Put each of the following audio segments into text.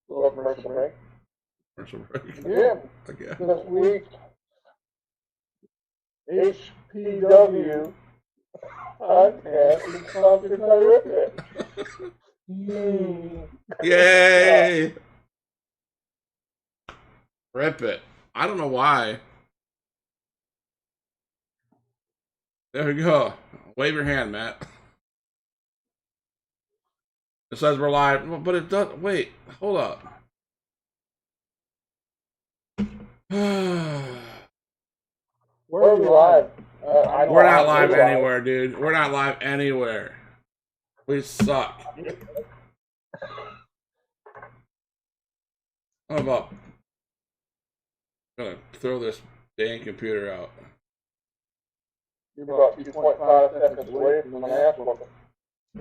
Commercial break. Commercial break. Yeah. Okay. This week, HPW podcast is sponsored by Rip It. Yay! Rip it. I don't know why. There we go. Wave your hand, Matt. It says we're live, but it does. Wait, hold up. Where are we live? We're not live anywhere, dude. We're not live anywhere. We suck. How about? I'm gonna throw this dang computer out. You're about 2.5 seconds away from an ass whooping.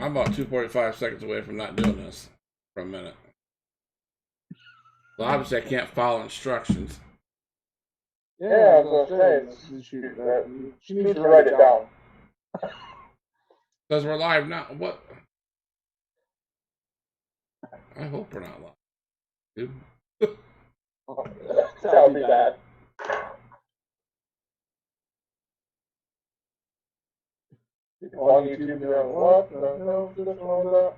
I'm about 2.5 seconds away from not doing this for a minute. So obviously I can't follow instructions. Yeah, I was gonna say, she needs to write it down. Because we're live now. What? I hope we're not live, dude. That would be bad. On YouTube, you're on what? No, this one, that.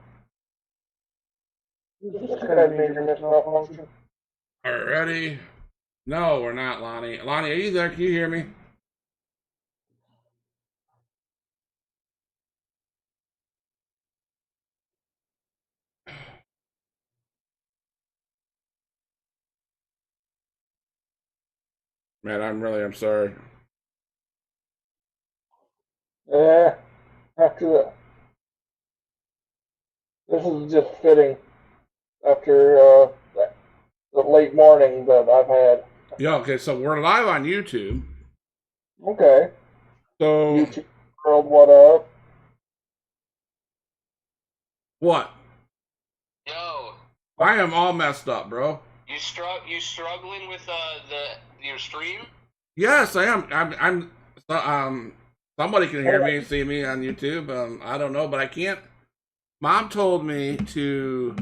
Just kind of major malfunction. Alrighty. No, we're not, Lonnie. Lonnie, are you there? Can you hear me? Man, I'm sorry. Yeah, after that. This is just fitting after the late morning that I've had. Yeah, okay, so we're live on YouTube. Okay. So YouTube world, what up? What? Yo. I am all messed up, bro. You struggling with your stream? Yes, I am. Somebody can hear me, see me on YouTube. I don't know, but I can't. Mom told me to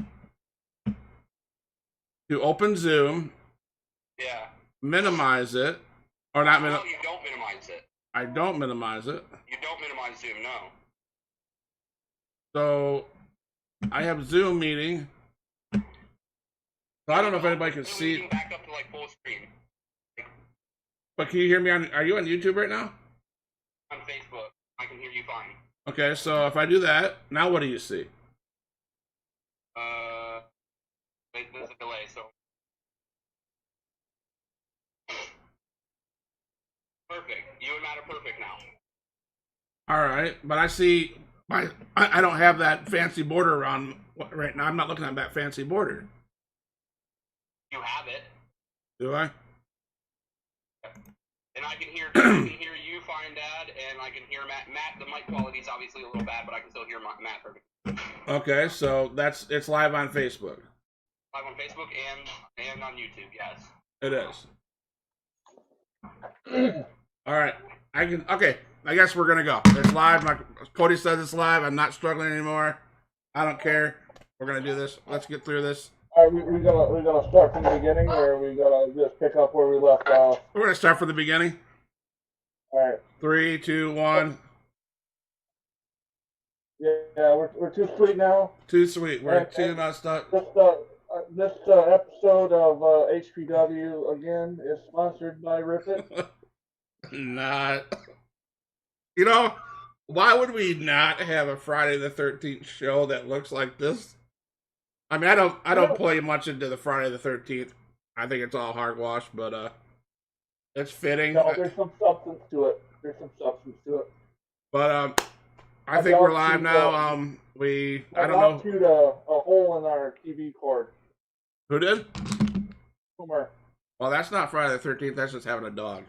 open Zoom. Yeah. Minimize it, or not minimize. No, you don't minimize it. I don't minimize it. You don't minimize Zoom, no. So I have Zoom meeting. So I don't know if anybody can see. Back up to like full screen. But can you hear me on? Are you on YouTube right now? On Facebook, I can hear you fine. Okay, so if I do that, now what do you see? There's a delay, so. Perfect. You and Matt are perfect now. All right, but I see. I don't have that fancy border around right now. I'm not looking at that fancy border. You have it. Do I? And I can hear you fine, Dad, and I can hear Matt. Matt, the mic quality is obviously a little bad, but I can still hear Matt perfect. Okay, so it's live on Facebook. Live on Facebook and on YouTube, yes. It is. All right, okay. I guess we're gonna go. It's live. Cody says it's live. I'm not struggling anymore. I don't care. We're gonna do this. Let's get through this. Are we gonna start from the beginning, or are we gonna just pick up where we left off? We're gonna start from the beginning. All right. 3, 2, 1. Yeah, we're too sweet now. Too sweet. We're too messed up. This episode of HPW again is sponsored by Rip It. Not. You know, why would we not have a Friday the 13th show that looks like this? I mean, I don't play much into the Friday the 13th. I think it's all hogwash, but it's fitting. No, there's some substance to it. But I think we're live now. I don't know. Shoot a hole in our TV cord. Who did? Homer. Well, that's not Friday the 13th. That's just having a dog.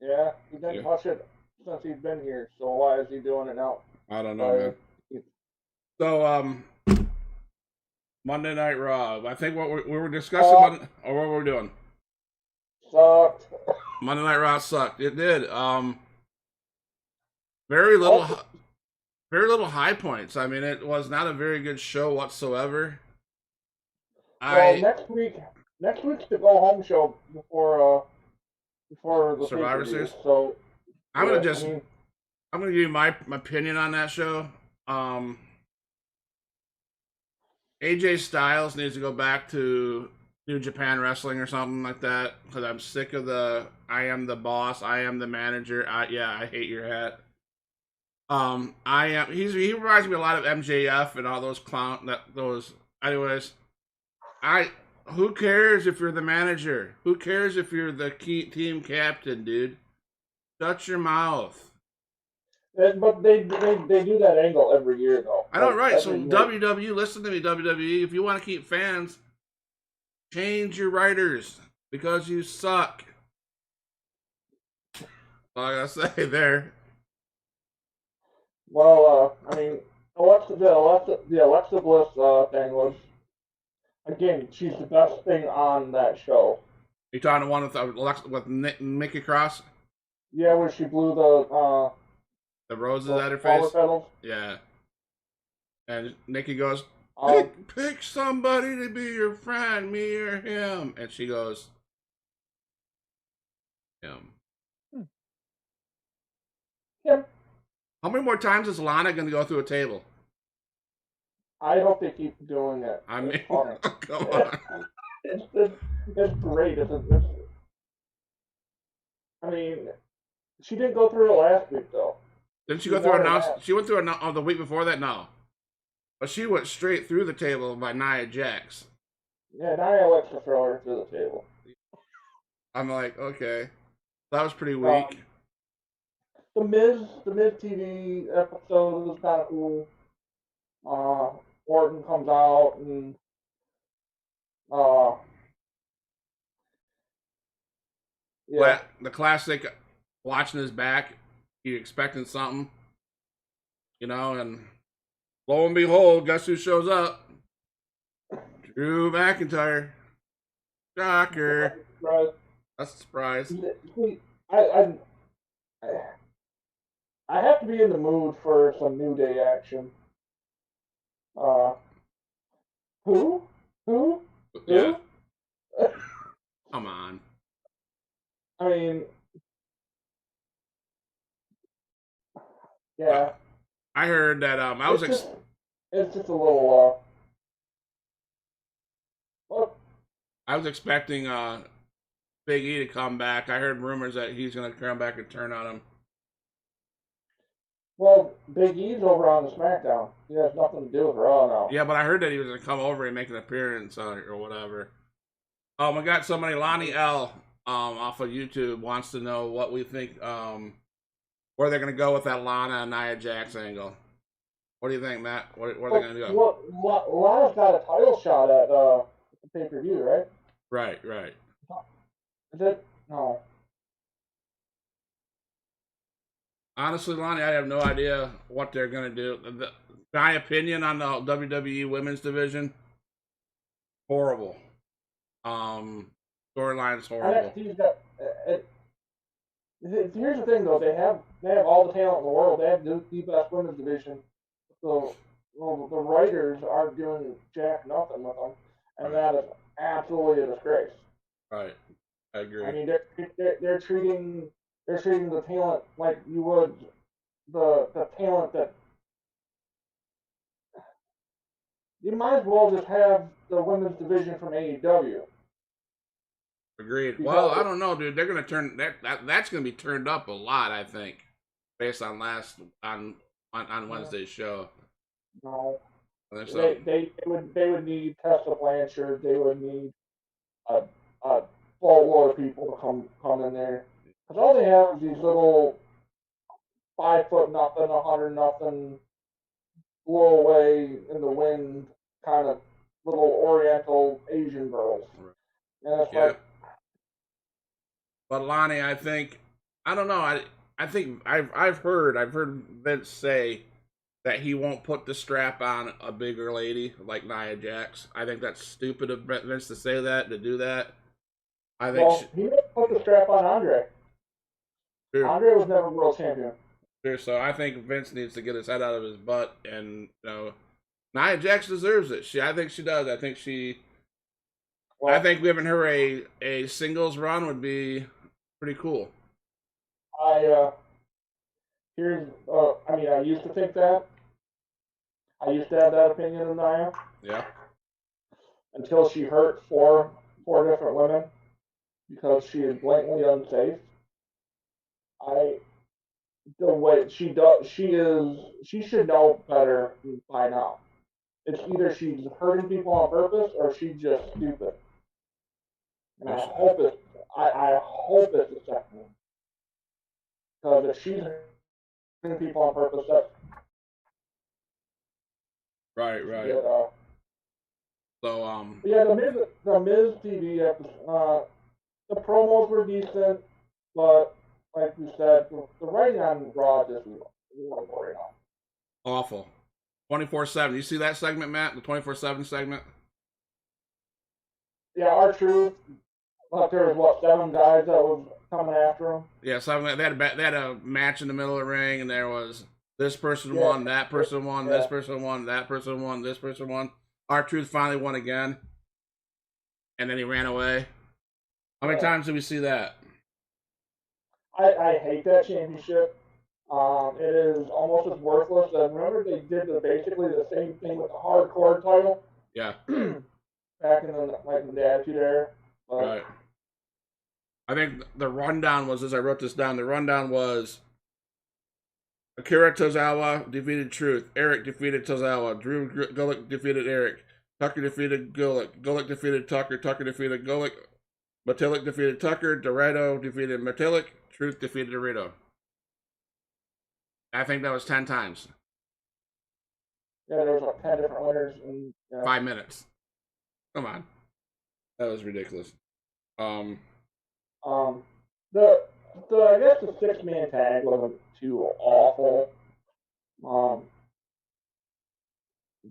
Yeah, he didn't touch it since he's been here. So why is he doing it now? I don't know, man. So Monday Night Raw. I think what we were discussing, or what were we doing? Sucked. Monday Night Raw sucked. It did. Very little. very little high points. I mean, it was not a very good show whatsoever. Well, next week's the go home show before the Survivor pay-per-view. Series. So I'm yeah, gonna give you my opinion on that show. AJ Styles needs to go back to New Japan Wrestling or something like that because I'm sick of the I am the boss, I am the manager. I hate your hat. I am. He reminds me a lot of MJF and all those. Anyways, who cares if you're the manager? Who cares if you're the key team captain, dude? Shut your mouth. but they do that angle every year though. I know, right? So Year. WWE, listen to me, WWE. If you want to keep fans, change your writers because you suck. That's all I gotta say there. Well, I mean, the Alexa Bliss thing was, again, she's the best thing on that show. You talking to one with Mickey Cross? Yeah, where she blew the roses at her face. Petals. Yeah, and Nikki goes, Um, pick somebody to be your friend, me or him, and she goes, him. Yeah. How many more times is Lana going to go through a table? I hope they keep doing it. I mean, come on. It's great. I mean, she didn't go through it last week though. Didn't she go through She went through the week before that? No, but she went straight through the table by Nia Jax. Yeah, Nia likes to throw her through the table. I'm like, okay, that was pretty weak. The Miz TV episode was kind of cool. Orton comes out and yeah. The classic, watching his back, you expecting something, and lo and behold, guess who shows up? Drew McIntyre. Shocker. That's a surprise. I have to be in the mood for some New Day action. Who? Yeah. Come on. I mean, yeah. I heard that it's just a little I was expecting Big E to come back. I heard rumors that he's going to come back and turn on him. Well, Big E's over on the SmackDown. He has nothing to do with Raw now. Yeah, but I heard that he was going to come over and make an appearance or whatever. I got somebody, Lonnie L, off of YouTube, wants to know what we think, where they're going to go with that Lana and Nia Jax angle. What do you think, Matt? Where are they going to go? Lana's got a title shot at the pay-per-view, right? Right. Is it? No. Honestly, Lonnie, I have no idea what they're going to do. My opinion on the WWE women's division, horrible. Storyline's horrible. Here's the thing, though. They have all the talent in the world. They have the best women's division. So the writers aren't doing jack nothing with them, and that is absolutely a disgrace. Right, I agree. I mean, they're treating the talent like you would the talent that you might as well just have the women's division from AEW. Agreed. Well, I don't know, dude. They're gonna turn that's gonna be turned up a lot, I think, based on on Wednesday's show. No, they would need Tessa Blanchard. They would need a boatload of people to come in there, because all they have is these little 5 foot nothing, 100 nothing, blow away in the wind kind of little Oriental Asian girls, and it's like. But Lonnie, I don't know. I think I've heard Vince say that he won't put the strap on a bigger lady like Nia Jax. I think that's stupid of Vince to say that, to do that. I think he didn't put the strap on Andre. Sure. Andre was never world champion. So I think Vince needs to get his head out of his butt, and Nia Jax deserves it. I think she does. I think giving her a singles run would be pretty cool. I used to think that. I used to have that opinion of Nia. Yeah. Until she hurt four different women because she is blatantly unsafe. The way she does, she should know better by now. It's either she's hurting people on purpose or she's just stupid. And I hope it's the second one. Because if she's hurting people on purpose, that's right. Yeah, the Miz TV episode, the promos were decent, but like we said, the writing on Raw just was boring. Awful. 24/7. You see that segment, Matt? The 24/7 segment? Yeah, R-Truth. There was 7 guys that was coming after him. Yeah, 7. They had a match in the middle of the ring, and there was this person won, that person won, this person won, that person won, this person won. R-Truth finally won again, and then he ran away. How many times did we see that? I hate that championship. It is almost as worthless. Remember they did basically the same thing with the hardcore title? Yeah. Back in the Attitude Era. Right. I think the rundown was, as I wrote this down, the rundown was Akira Tozawa defeated Truth. Eric defeated Tozawa. Drew Gulak defeated Eric. Tucker defeated Gulak. Gulak defeated Tucker. Tucker defeated Gulak. Matilic defeated Tucker. Dorado defeated Matilic. Truth defeated Dorado. I think that was 10 times. Yeah, there was 10 different winners in 5 minutes. Come on. That was ridiculous. I guess the 6-man tag wasn't too awful.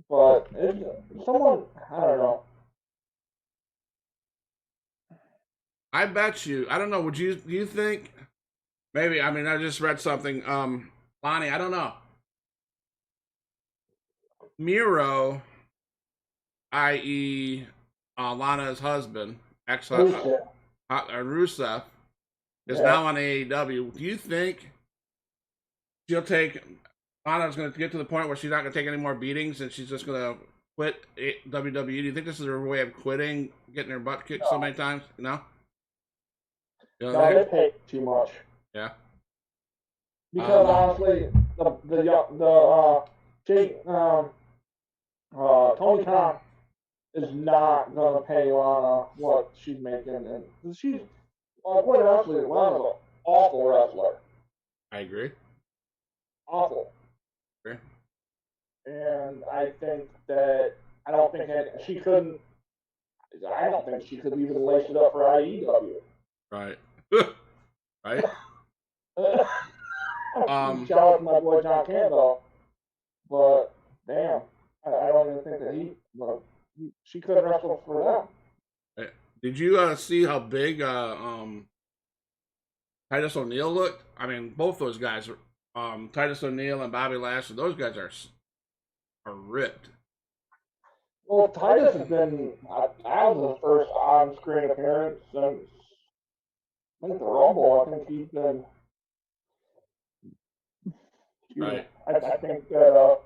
But someone, I don't know. I bet you, I don't know, do you think, maybe, I mean, I just read something, Lonnie, I don't know. Miro, i.e., Lana's husband, Rusev, is now on AEW. Do you think she'll take, Lana's going to get to the point where she's not going to take any more beatings and she's just going to quit WWE? Do you think this is her way of quitting, getting her butt kicked so many times? No? No, they pay too much. Yeah. Because honestly, Tony Khan is not gonna pay Lana what she's making, and she's quite honestly, Lana's an awful wrestler. I agree. Awful. Okay. And I think that I don't think she could even lace it up for IEW. Right. Right. Shout out to my boy John Campbell, but damn, I don't even think that she could wrestle for them. Did you see how big Titus O'Neil looked? I mean, both those guys, Titus O'Neil and Bobby Lashley, those guys are ripped. Well, Titus has been that was his first on-screen appearance since I think the Rumble. I think he's been. Right. I think that.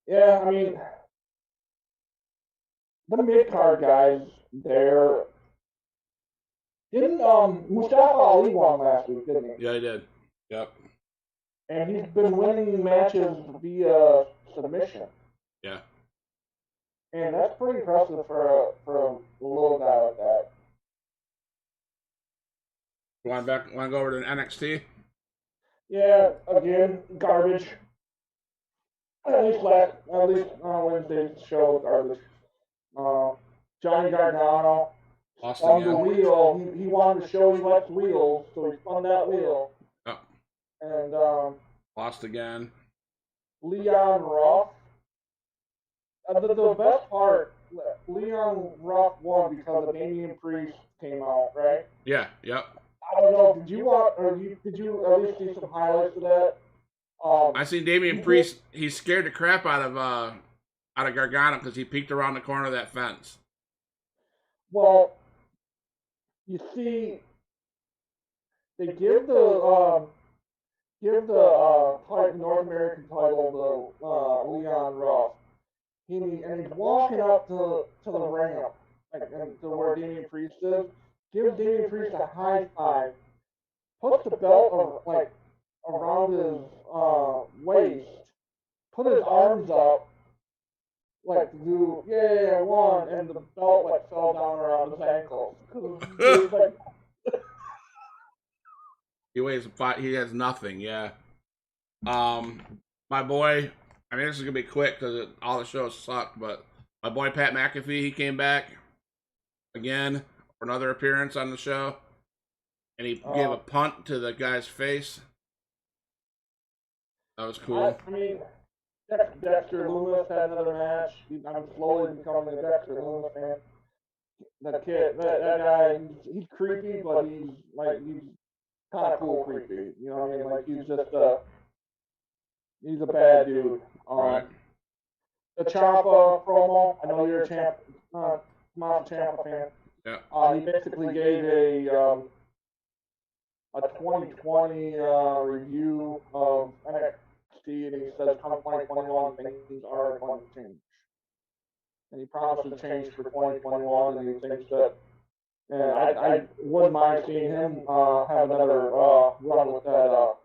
Yeah, I mean, the mid-card guys there. Didn't Mustafa Ali won last week, didn't he? Yeah, he did. Yep. And he's been winning matches via submission. Yeah. And that's pretty impressive for a little guy like that. Want to go over to NXT? Yeah, again, garbage. At least Wednesday's show was garbage. Johnny Gargano on the wheel. He wanted to show he likes wheels, so he spun that wheel. Oh. And lost again. Leon Ruff. The best part, Leon Ruff won because the Damian Priest came out, right? Yeah. Yep. I don't know. Did you watch, or did you at least see some highlights of that? I seen Damian Priest. He scared the crap out of Gargano because he peeked around the corner of that fence. Well, you see, they give the North American title to Leon Ruff. And he's walking up to the ramp, like to where Damian Priest is. Gives Damian Priest a high five. Puts the belt around his waist. Put his arms up, like to do one, and the belt like fell down around his ankles. He weighs he has nothing. Yeah. My boy. I mean, this is gonna be quick because all the shows suck. But my boy Pat McAfee, he came back again for another appearance on the show, and he gave a punt to the guy's face. That was cool. I mean, Dexter Loomis had another match. I'm slowly becoming a Dexter Loomis fan. That kid, that guy, he's creepy, but he's kind of cool creepy. You know what I mean? Like he's just he's a bad dude. Right. The Ciampa promo. I know you're a Ciampa fan. Yeah. He basically gave a 2020 review of NXT, and he says, "Come 2021, things are going to change." And he promises change for 2021, and he thinks that. And I wouldn't mind seeing him have another run with that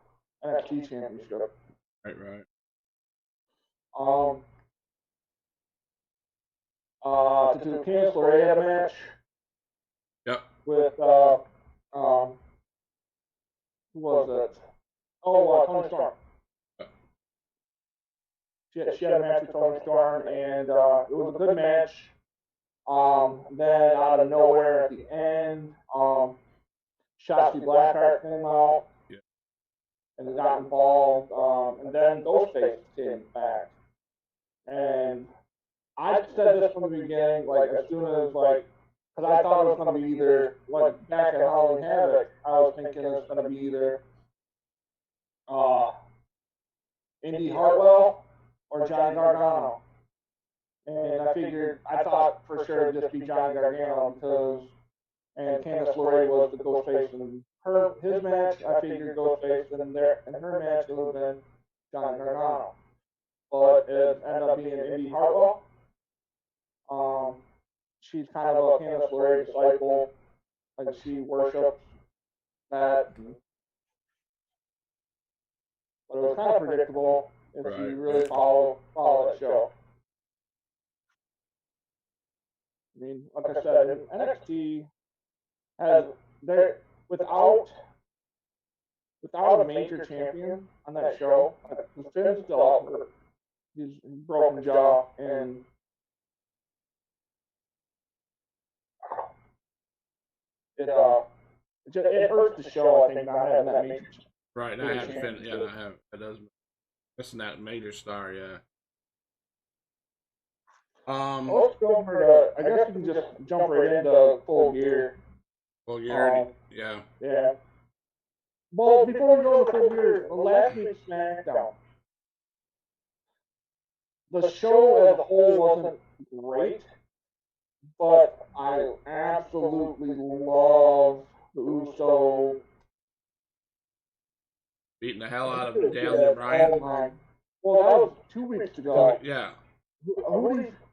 NXT championship. Right. To Candice LeRae had a match. Yep. With who was it? Oh, Toni Storm. She had a match with Toni Storm, and it was a good match. Then out of nowhere at the end, Shotzi Blackheart came out, and got involved, and then Ghostface came back. And I said this from the beginning, like as soon as because I thought it was going to be either back at Halloween Havoc, I was thinking it was going to be either Indy Hartwell or Johnny Gargano. And I thought for sure it'd just be Johnny Gargano and Candice LeRae was the Ghostface in his match. I figured Ghostface in her match it would have been Johnny Gargano. But it ended up being Indy Hartwell. She's kind of a Candice LeRae disciple. Like she worships that. But it was kind of predictable if you really follow that show. I mean, like I said, NXT has without a major champion on that show. Finn's still out hurt. He's broken jaw, and it hurts the show. I think not having that major. Right, not having Finn. Yeah, not having it does missing that major star. Yeah. Let's go over I guess we can just jump right into Full Gear. Full Gear, yeah. Yeah. Well, before we go to Full Gear, last week's SmackDown, the show as a whole wasn't great, but I absolutely love the Uso beating the hell out of Daniel Bryan. Well, that was 2 weeks ago. Yeah.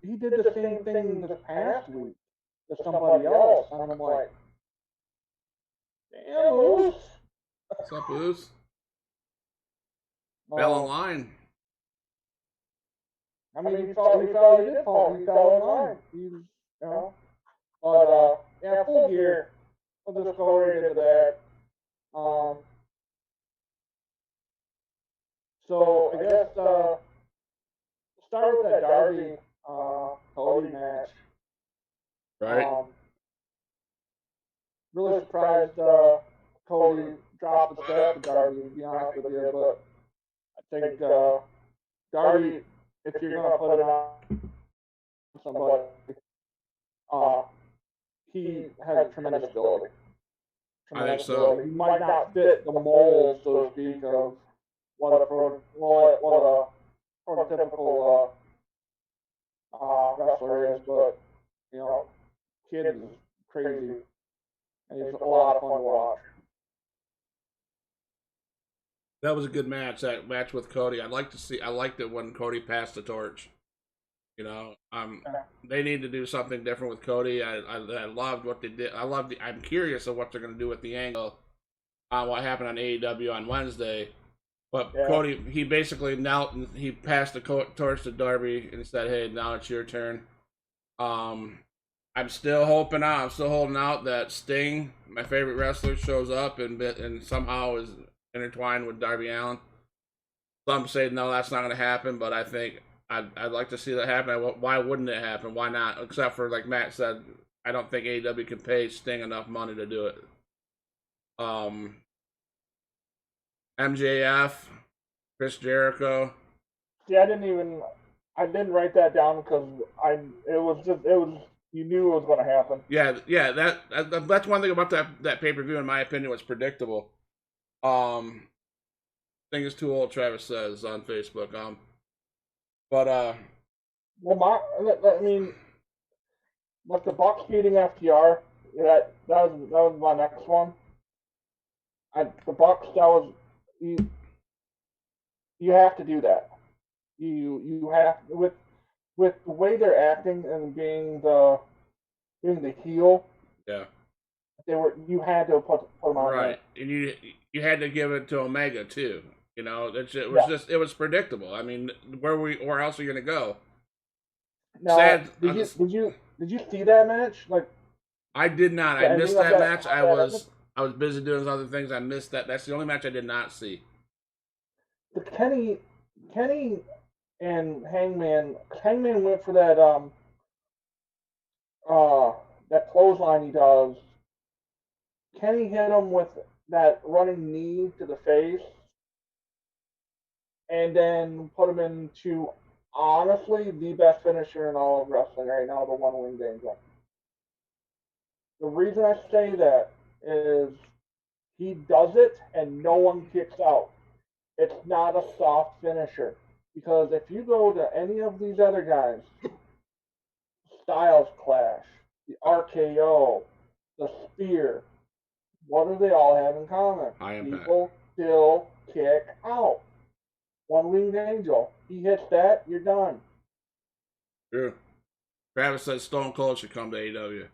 He did the same thing this past week to somebody else, and I'm like, damn, Uso. What's up, Uso? Fell in line. I mean, he fell in line. But yeah, Full Gear. We'll just go right into that. So I guess start with that Darby Cody match. Right. Really surprised Cody dropped the step to Darby, to be honest with you, but I think Darby, if you're gonna put it on somebody, he has tremendous ability. I think so. He might not fit the mold, so to speak, of what a prototypical wrestler is, but you know, kid is crazy, and he's a lot of fun to watch. That was a good match. That match with Cody. I liked it when Cody passed the torch. You know, they need to do something different with Cody. I loved what they did. I'm curious of what they're going to do with the angle on what happened on AEW on Wednesday. But Cody, he basically knelt and he passed the torch to Darby and said, "Hey, now it's your turn." I'm still holding out that Sting, my favorite wrestler, shows up and somehow is intertwined with Darby Allin. Some say no, that's not going to happen, but I think I'd like to see that happen. Why wouldn't it happen? Why not? Except for, like Matt said, I don't think AEW can pay Sting enough money to do it. MJF, Chris Jericho. See, I didn't write that down because you knew it was going to happen. Yeah, that's one thing about that pay-per-view, in my opinion, was predictable. Thing is too old, Travis says on Facebook. But like the Bucks beating FTR, that was my next one. The Bucks, that was you have to do that. You have with the way they're acting and being the heel. Yeah. You had to put them on right, there. And you had to give it to Omega too. You know, it was predictable. I mean, where else are you gonna go? Now, did you see that match? Like, I did not. I missed that match. I was busy doing other things. I missed that. That's the only match I did not see. The Kenny and Hangman went for that that clothesline he does. Kenny hit him with that running knee to the face, and then put him into, honestly, the best finisher in all of wrestling right now, the One Winged Angel. The reason I say that is he does it and no one kicks out. It's not a soft finisher. Because if you go to any of these other guys, Styles Clash, the RKO, the Spear, what do they all have in common? People still kick out. One Winged Angel. He hits that, you're done. True. Travis says Stone Cold should come to AEW.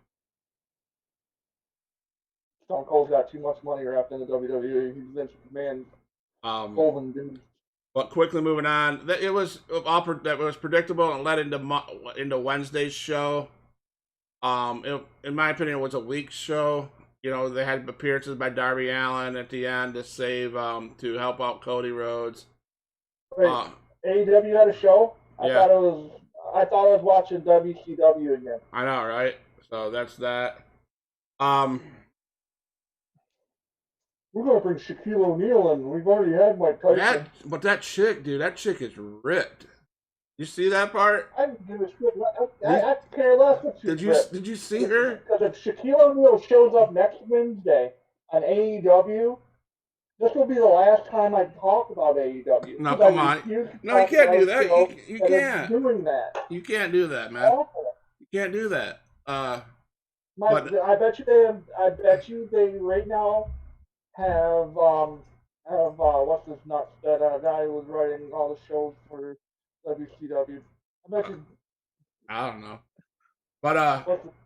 Stone Cold's got too much money wrapped in the WWE. He's Vince McMahon. Golden dude. But quickly moving on, it was predictable and led into Wednesday's show. In my opinion, it was a weak show. You know, they had appearances by Darby Allin at the end to save to help out Cody Rhodes. Wait, AEW had a show? I thought I was watching WCW again. I know, right? So that's that. We're gonna bring Shaquille O'Neal in. We've already had Mike Tyson. But that chick, dude, that chick is ripped. You see that part? I didn't give a shit. I care less what she's ripped. Did you see her? Because if Shaquille O'Neal shows up next Wednesday on AEW, this will be the last time I talk about AEW. No, come on. No, you can't do that. You can't. Doing that. You can't do that, man. Awful. You can't do that. I bet you they right now have what's this nuts that guy who was writing all the shows for WCW. I bet you. I don't know, but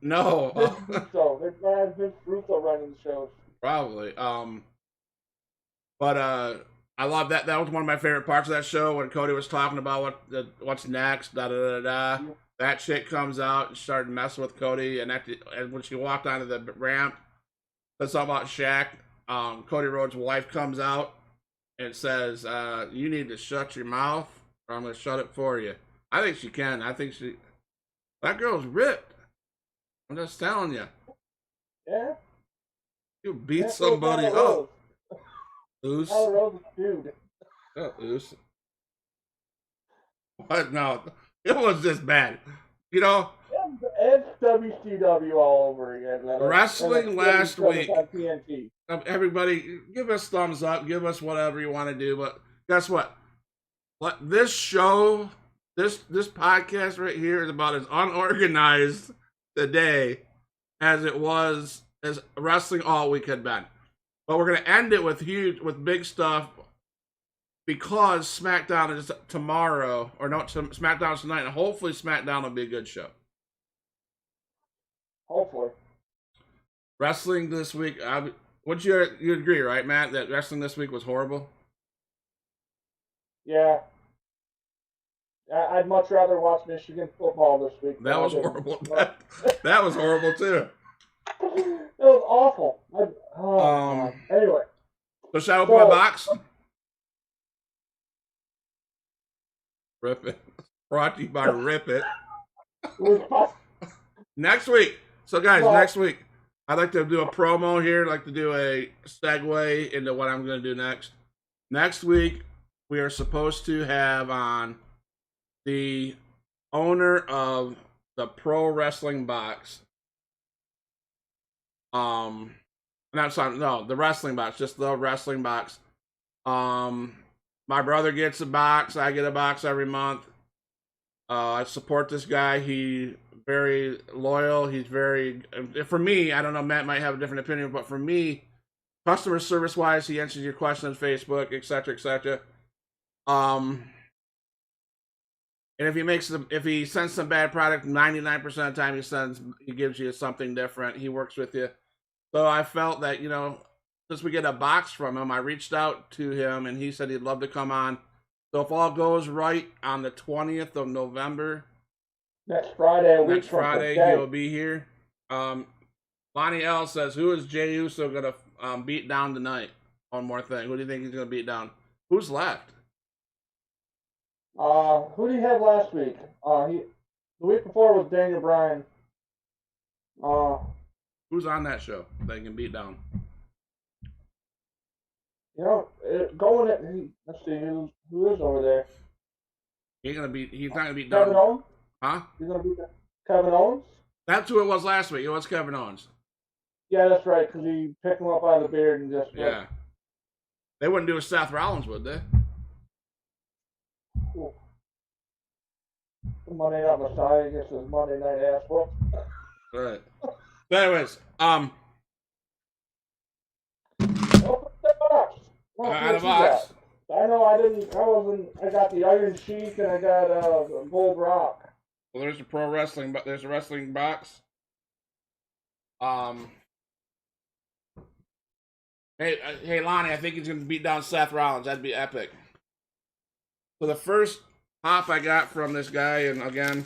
no. Vince Russo. There's Vince Russo running the shows. Probably. But I love that. That was one of my favorite parts of that show when Cody was talking about what's next. Yeah. That chick comes out and started messing with Cody, and when she walked onto the ramp, let's talk about Shaq. Cody Rhodes' wife comes out and says, "You need to shut your mouth, or I'm going to shut it for you." I think she can. That girl's ripped. I'm just telling you. Yeah. You beat somebody up. Oos. Dude. Oh, Oos. But no, it was just bad. You know? And WCW all over again. Wrestling last week. Everybody, give us thumbs up. Give us whatever you want to do. But guess what? This show, this podcast right here is about as unorganized today as it was as wrestling all week had been. But we're gonna end it with big stuff because SmackDown is tomorrow, or no, SmackDown's tonight, and hopefully SmackDown will be a good show. Hopefully. Wrestling this week, you agree, right, Matt, that wrestling this week was horrible? Yeah. I'd much rather watch Michigan football this week. That was horrible. That was horrible, too. It was awful. Anyway. So shall I open my box? Rip It. Brought to you by Rip It. Next week. So, guys, next week, I'd like to do a promo here. I'd like to do a segue into what I'm going to do next. Next week, we are supposed to have on the owner of the Prowrestling box. The wrestling box, just the wrestling box. My brother gets a box. I get a box every month. I support this guy. He's very loyal. He's very, for me, I don't know, Matt might have a different opinion, but for me, customer service wise, he answers your questions on Facebook, etc., etc. And if he sends some bad product, 99% of the time he gives you something different. He works with you. So I felt that, since we get a box from him, I reached out to him and he said he'd love to come on. So if all goes right, on the 20th of November, next Friday, he'll be here. Lonnie L says, who is Jey Uso going to beat down tonight? One more thing. Who do you think he's going to beat down? Who's left? Who did he have last week? The week before was Daniel Bryan. Who's on that show that he can beat down? Let's see who is over there. He's not gonna beat Kevin down. Owens? Huh? He's gonna beat Kevin Owens? That's who it was last week. It was Kevin Owens. Yeah, that's right, because he picked him up by the beard and just... Yeah. They wouldn't do a Seth Rollins, would they? Cool. Monday Night Messiah against his Monday Night ass whoop. Right. But anyways, open the box. out of box. I know I got the Iron Sheik and I got Gold Rock. Well, there's a pro wrestling, but there's a wrestling box. Hey, Lonnie, I think he's gonna beat down Seth Rollins. That'd be epic. So the first pop I got from this guy, and again,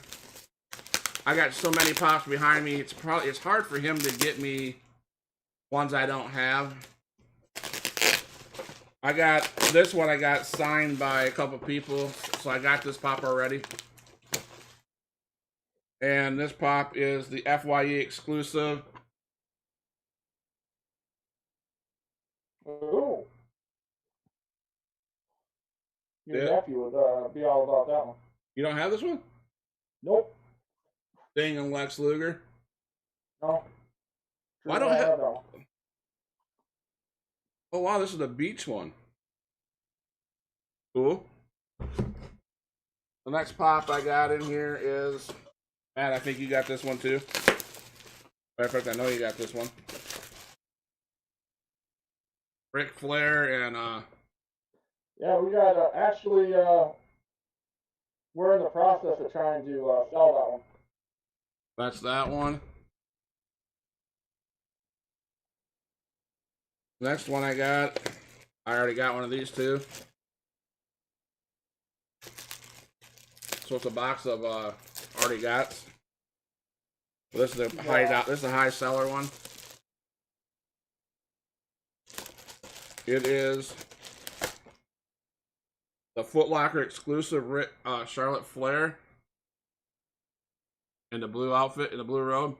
I got so many pops behind me. It's hard for him to get me ones I don't have. I got this one. I got signed by a couple people, so I got this pop already. And this pop is the FYE exclusive. Ooh. Your nephew would be all about that one. You don't have this one? Nope. Sting and Lex Luger? No. Why don't I have... Oh, wow, this is the beach one. Cool. The next pop I got in here is... Matt, I think you got this one too. Matter of fact, I know you got this one. Ric Flair and... Yeah, we got actually... we're in the process of trying to sell that one. That's that one. Next one I already got one of these two. So it's a box of already got. This is the high seller one. It is the Foot Locker exclusive Charlotte Flair in the blue outfit, in the blue robe.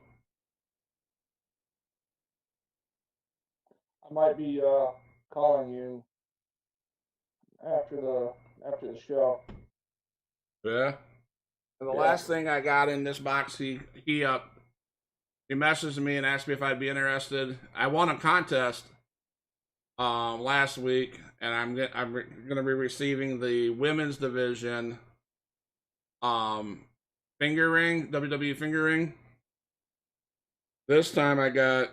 I might be calling you after the show. Yeah. And the last thing I got in this box, he he messaged me and asked me if I'd be interested. I won a contest last week, and I'm gonna be receiving the women's division finger ring, WWE finger ring. This time I got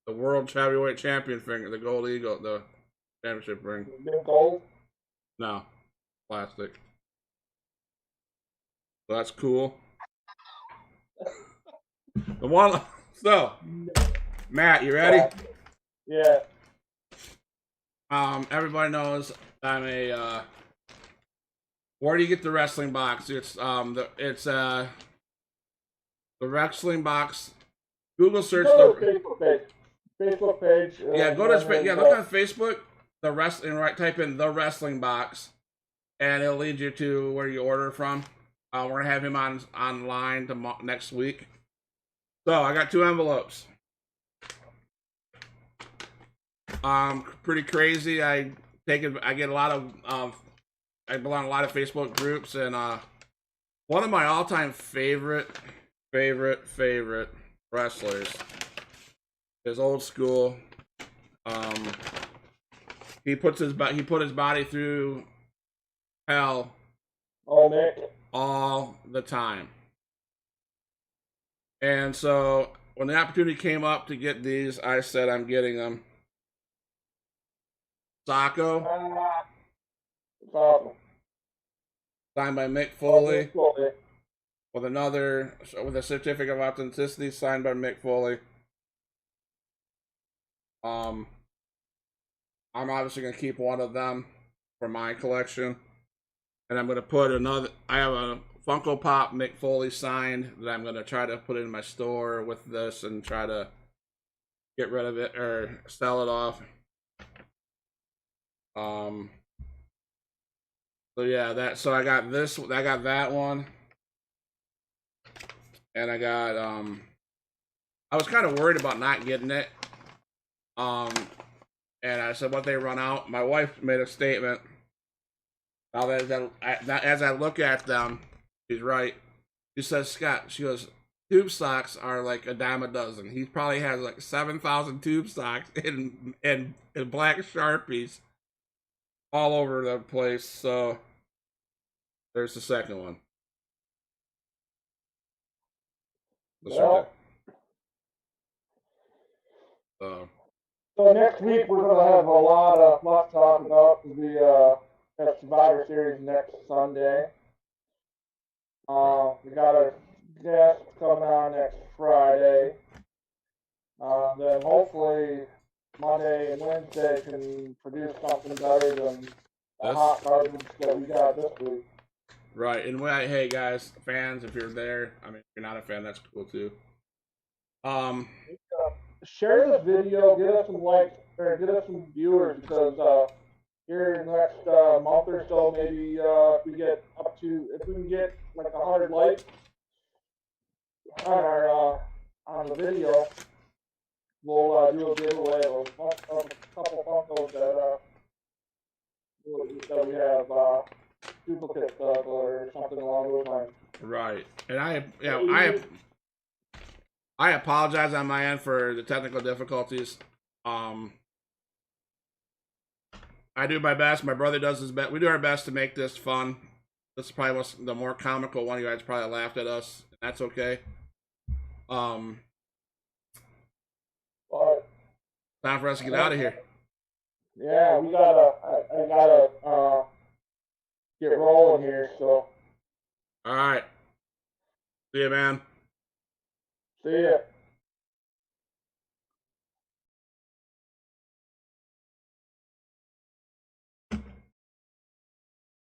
the World Heavyweight Champion finger, the Gold Eagle, the championship ring. Gold? No, plastic. So that's cool. The one. So, Matt, you ready? Yeah. Everybody knows I'm a. Where do you get the wrestling box? It's the wrestling box. Google search Facebook page. Yeah, go to look on Facebook. The wrestling, right? Type in the wrestling box, and it'll lead you to where you order from. We're gonna have him online next week. So I got 2 envelopes. Pretty crazy. I get a lot of I belong to a lot of Facebook groups, and one of my all-time favorite wrestlers is Old School. He put his body through hell all the time. And so when the opportunity came up to get these, I said I'm getting them. Sacco. Signed by Mick Foley. With a certificate of authenticity signed by Mick Foley. I'm obviously gonna keep one of them for my collection. And I'm gonna put I have a Funko Pop Mick Foley signed that I'm gonna try to put in my store with this and try to get rid of it or sell it off. So yeah, so I got that one. And I got I was kind of worried about not getting it. And I said, what they run out? My wife made a statement. Now as I look at them, she's right. She says, Scott, she goes, tube socks are like a dime a dozen. He probably has like 7,000 tube socks in black Sharpies all over the place. So there's the second one. So next week we're gonna have a lot to talk about the Survivor Series next Sunday. We got a guest coming on next Friday. Then hopefully Monday and Wednesday can produce something better than the hot garbage that we got this week. Right, and hey guys, fans, if you're there, I mean, if you're not a fan, that's cool too. Share this video, get us some likes, or get us some viewers, because here in the next month or so, maybe if we can get like 100 likes on the video, we'll do a giveaway of a couple Funkos that we have duplicates of or something along those lines. Right, and I apologize on my end for the technical difficulties. I do my best. My brother does his best. We do our best to make this fun. This is probably the more comical one. You guys probably laughed at us. That's okay. Time for us to get out of here. Yeah, I gotta get rolling here. So. All right. See you, man. See ya.